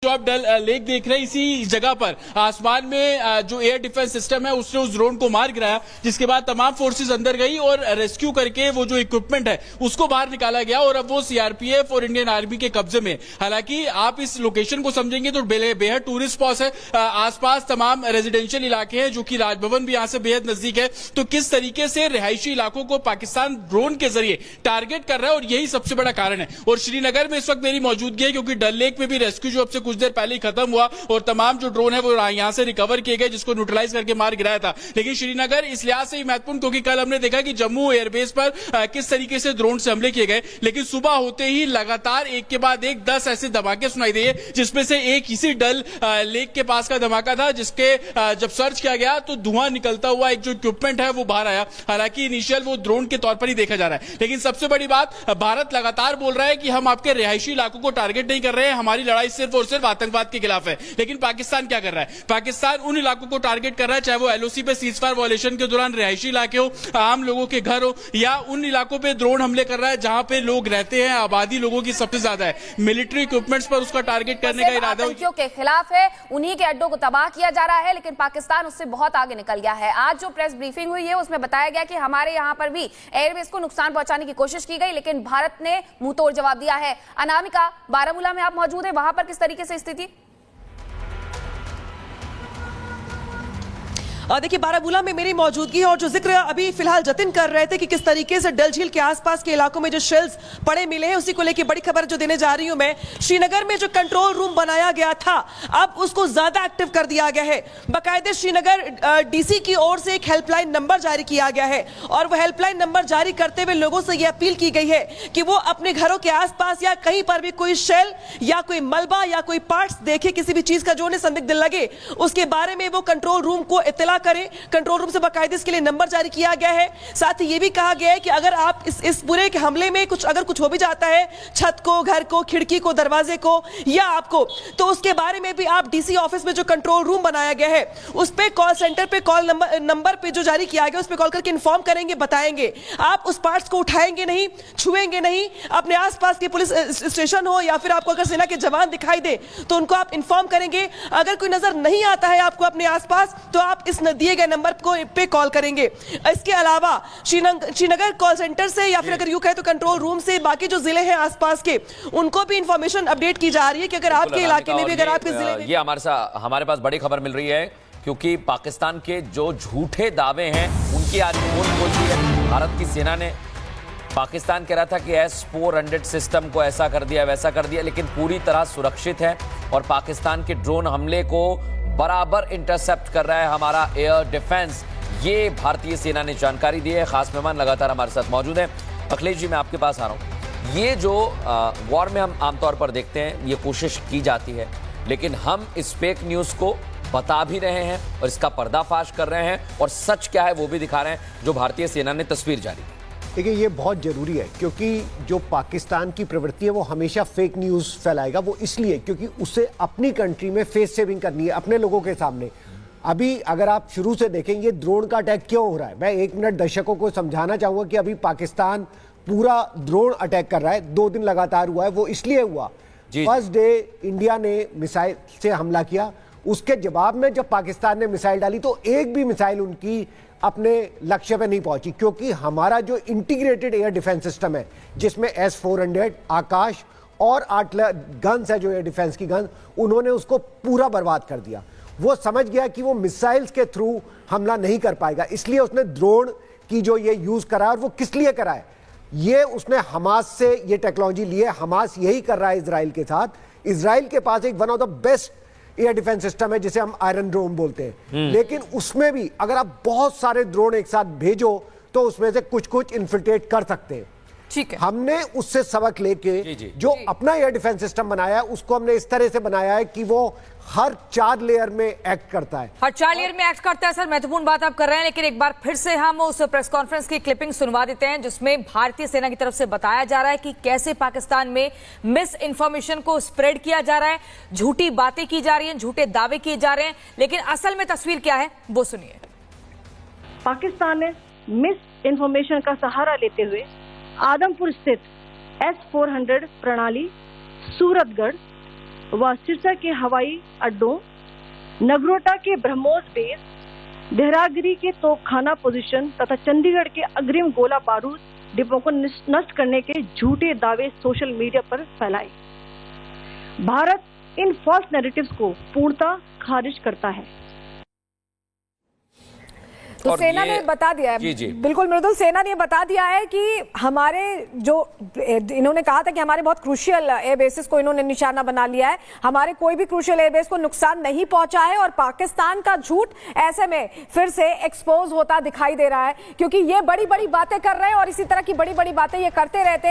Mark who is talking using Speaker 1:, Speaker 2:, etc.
Speaker 1: जो आप डल लेक देख रहे हैं, इसी जगह पर आसमान में जो एयर डिफेंस सिस्टम है उसने उस ड्रोन को मार गिराया, जिसके बाद तमाम फोर्सेस अंदर गई और रेस्क्यू करके वो जो इक्विपमेंट है उसको बाहर निकाला गया और अब वो सीआरपीएफ और इंडियन आर्मी के कब्जे में। हालांकि आप इस लोकेशन को समझेंगे तो बेहद टूरिस्ट स्पॉट है, आसपास तमाम रेजिडेंशियल इलाके हैं, जो कि राजभवन भी यहां से बेहद नजदीक है। तो किस तरीके से रिहायशी इलाकों को पाकिस्तान ड्रोन के जरिए टारगेट कर रहा है, और यही सबसे बड़ा कारण है। और श्रीनगर में इस वक्त मेरी मौजूदगी है, क्योंकि डल लेक में भी रेस्क्यू जो अब से कुछ देर पहले ही खत्म हुआ और तमाम जो ड्रोन है वो यहां से रिकवर किए गए, जिसको न्यूट्रलाइज करके मार गिराया था। लेकिन श्रीनगर इस लिहाज से महत्वपूर्ण, क्योंकि कल हमने देखा कि जम्मू एयरबेस पर किस तरीके से ड्रोन से हमले किए गए, लेकिन सुबह होते ही लगातार एक के बाद एक 10 ऐसे धमाके सुनाई दिए, जिसमें से एक इसी डल लेक के पास का धमाका था, जिसके जब सर्च किया गया तो धुआं निकलता हुआ एक जो इक्विपमेंट है वो बाहर आया। हालांकि इनिशियल वो ड्रोन के तौर पर ही देखा जा रहा है, लेकिन सबसे बड़ी बात, भारत लगातार बोल रहा है कि हम आपके रिहायशी इलाकों को टारगेट नहीं कर रहे हैं, हमारी लड़ाई सिर्फ और सिर्फ आतंकवाद के खिलाफ है। लेकिन पाकिस्तान क्या कर रहा है? पाकिस्तान उन इलाकों को टारगेट कर रहा है, चाहे वो एलओसी पे सीजफायर वायलेशन के दौरान रिहायशी इलाके हो, आम लोगों के घर हो, या उन इलाकों पे ड्रोन हमले कर रहा है जहां पे लोग रहते हैं, आबादी लोगों की सबसे ज्यादा है, मिलिट्री इक्विपमेंट्स पर उसका टारगेट करने का इरादा
Speaker 2: के खिलाफ है, उन्हीं के अड्डों को तबाह किया जा रहा है। लेकिन पाकिस्तान उससे बहुत आगे निकल गया है। आज जो प्रेस ब्रीफिंग हुई है उसमें बताया गया कि हमारे यहां पर भी एयरबेस को नुकसान पहुंचाने की कोशिश की गई, लेकिन भारत ने मुंह तोड़ जवाब दिया है। अनामिका, बारामूला में आप मौजूद है, वहां पर किस तरीके से स्थिति?
Speaker 3: देखिए, बारामूला में मेरी मौजूदगी है और जो जिक्र अभी फिलहाल जतिन कर रहे थे कि किस तरीके से डल झील के आसपास के इलाकों में जो शेल्स पड़े मिले हैं, उसी को लेकर बड़ी खबर जो देने जा रही हूं मैं। श्रीनगर में जो कंट्रोल रूम बनाया गया था, अब उसको ज्यादा एक्टिव कर दिया गया है। बाकायदे श्रीनगर डीसी की ओर से एक हेल्पलाइन नंबर जारी किया गया है और वह हेल्पलाइन नंबर जारी करते हुए लोगों से यह अपील की गई है कि वो अपने घरों के आसपास या कहीं पर भी कोई शेल या कोई मलबा या कोई पार्ट्स देखे, किसी भी चीज का जो उन्हें संदिग्ध लगे, उसके बारे में वो कंट्रोल रूम को इत्तला करें। कंट्रोल रूम से बाकायदे इसके लिए नंबर जारी किया गया है। साथ ही यह भी कहा गया है कि अगर आप इस पूरे के हमले में अगर कुछ हो भी जाता है, छत को, घर को, खिड़की को, दरवाजे को या आपको, तो उसके बारे में भी आप डीसी ऑफिस में जो कंट्रोल रूम बनाया गया है उस पे कॉल सेंटर पे कॉल नंबर पे जो जारी किया गया उस पे कॉल करके इन्फॉर्म करेंगे, बताएंगे। आप उस पार्ट्स को उठाएंगे नहीं, छुएंगे नहीं। अपने आसपास के पुलिस स्टेशन हो या फिर आपको अगर सेना के जवान दिखाई दे तो उनको आप इन्फॉर्म करेंगे। अगर कोई नजर नहीं आता है आपको अपने आसपास तो आप इस दिए गए नंबर पे कॉल करेंगे। इसके अलावा श्रीनगर कॉल सेंटर से या फिर अगर यूं कहे तो कंट्रोल रूम से बाकी जो जिले हैं आसपास के, उनको भी इंफॉर्मेशन अपडेट की जा रही है कि अगर आपके इलाके में भी, अगर आपके जिले में,
Speaker 4: ये हमारे पास बड़ी खबर मिल रही है, क्योंकि पाकिस्तान के जो झूठे दावे हैं उनकी आज पोल खोल दी है। भारत की सेना ने, पाकिस्तान कह रहा था कि S-400 सिस्टम को ऐसा कर दिया, वैसा कर दिया, लेकिन पूरी तरह सुरक्षित है और पाकिस्तान के ड्रोन हमले को बराबर इंटरसेप्ट कर रहा है हमारा एयर डिफेंस। ये भारतीय सेना ने जानकारी दी है। खास मेहमान लगातार हमारे साथ मौजूद हैं। अखिलेश जी, मैं आपके पास आ रहा हूँ। ये जो वॉर में हम आमतौर पर देखते हैं, ये कोशिश की जाती है, लेकिन हम इस फेक न्यूज़ को बता भी रहे हैं और इसका पर्दाफाश कर रहे हैं और सच क्या है वो भी दिखा रहे हैं, जो भारतीय सेना ने तस्वीर जारी की।
Speaker 5: देखिए, ये बहुत ज़रूरी है, क्योंकि जो पाकिस्तान की प्रवृत्ति है वो हमेशा फेक न्यूज़ फैलाएगा। वो इसलिए क्योंकि उसे अपनी कंट्री में फेस सेविंग करनी है अपने लोगों के सामने। अभी अगर आप शुरू से देखेंगे ड्रोन का अटैक क्यों हो रहा है, मैं 1 मिनट दर्शकों को समझाना चाहूँगा कि अभी पाकिस्तान पूरा ड्रोन अटैक कर रहा है, 2 दिन लगातार हुआ है। वो इसलिए हुआ, फर्स्ट डे इंडिया ने मिसाइल से हमला किया, उसके जवाब में जब पाकिस्तान ने मिसाइल डाली तो एक भी मिसाइल उनकी अपने लक्ष्य पे नहीं पहुंची, क्योंकि हमारा जो इंटीग्रेटेड एयर डिफेंस सिस्टम है, जिसमें S-400 आकाश और 8 गन्स है, जो एयर डिफेंस की गन, उन्होंने उसको पूरा बर्बाद कर दिया। वो समझ गया कि वो मिसाइल्स के थ्रू हमला नहीं कर पाएगा, इसलिए उसने ड्रोन की जो ये यूज करा, और वो किस लिए करा है, ये उसने हमास से ये टेक्नोलॉजी ली है। हमास यही कर रहा है इजराइल के साथ। इजराइल के पास एक one of the best air defence system है, जिसे हम आयरन ड्रोन बोलते हैं, लेकिन उसमें भी अगर आप बहुत सारे ड्रोन एक साथ भेजो तो उसमें से कुछ इन्फिल्ट्रेट कर सकते हैं।
Speaker 3: ठीक है,
Speaker 5: हमने उससे सबक लेके जो अपना एयर डिफेंस सिस्टम बनाया है, उसको हमने इस तरह से बनाया है कि वो हर 4 लेयर में एक्ट करता है।
Speaker 6: हर 4 लेयर में एक्ट करता है। सर, महत्वपूर्ण बात आप कर रहे हैं, लेकिन एक बार फिर से हम उस प्रेस कॉन्फ्रेंस की क्लिपिंग सुनवा देते हैं, जिसमें भारतीय सेना की तरफ से बताया जा रहा है कि कैसे पाकिस्तान में मिस इन्फॉर्मेशन को स्प्रेड किया जा रहा है, झूठी बातें की जा रही हैं, झूठे दावे किए जा रहे हैं, लेकिन असल में तस्वीर क्या है वो सुनिए।
Speaker 7: पाकिस्तान ने मिस इन्फॉर्मेशन का सहारा लेते हुए आदमपुर स्थित S-400 प्रणाली, सूरतगढ़ व सिरसा के हवाई अड्डों, नगरोटा के ब्रह्मोस बेस, देहरागिरी के तोपखाना पोजीशन तथा चंडीगढ़ के अग्रिम गोला बारूद डिपो को नष्ट करने के झूठे दावे सोशल मीडिया पर फैलाए। भारत इन फॉल्स नैरेटिव्स को पूर्णतः खारिज करता है।
Speaker 6: तो सेना ने बता दिया है,
Speaker 4: जी जी
Speaker 6: बिल्कुल मृदुल, सेना ने बता दिया है कि हमारे जो इन्होंने कहा था कि हमारे बहुत क्रूशियल एयर बेसिस को इन्होंने निशाना बना लिया है, हमारे कोई भी क्रूशियल एयर बेस को नुकसान नहीं पहुंचा है और पाकिस्तान का झूठ ऐसे में फिर से एक्सपोज होता दिखाई दे रहा है, क्योंकि ये बड़ी बड़ी बातें कर रहे हैं और इसी तरह की बड़ी बड़ी बातें ये करते रहते हैं।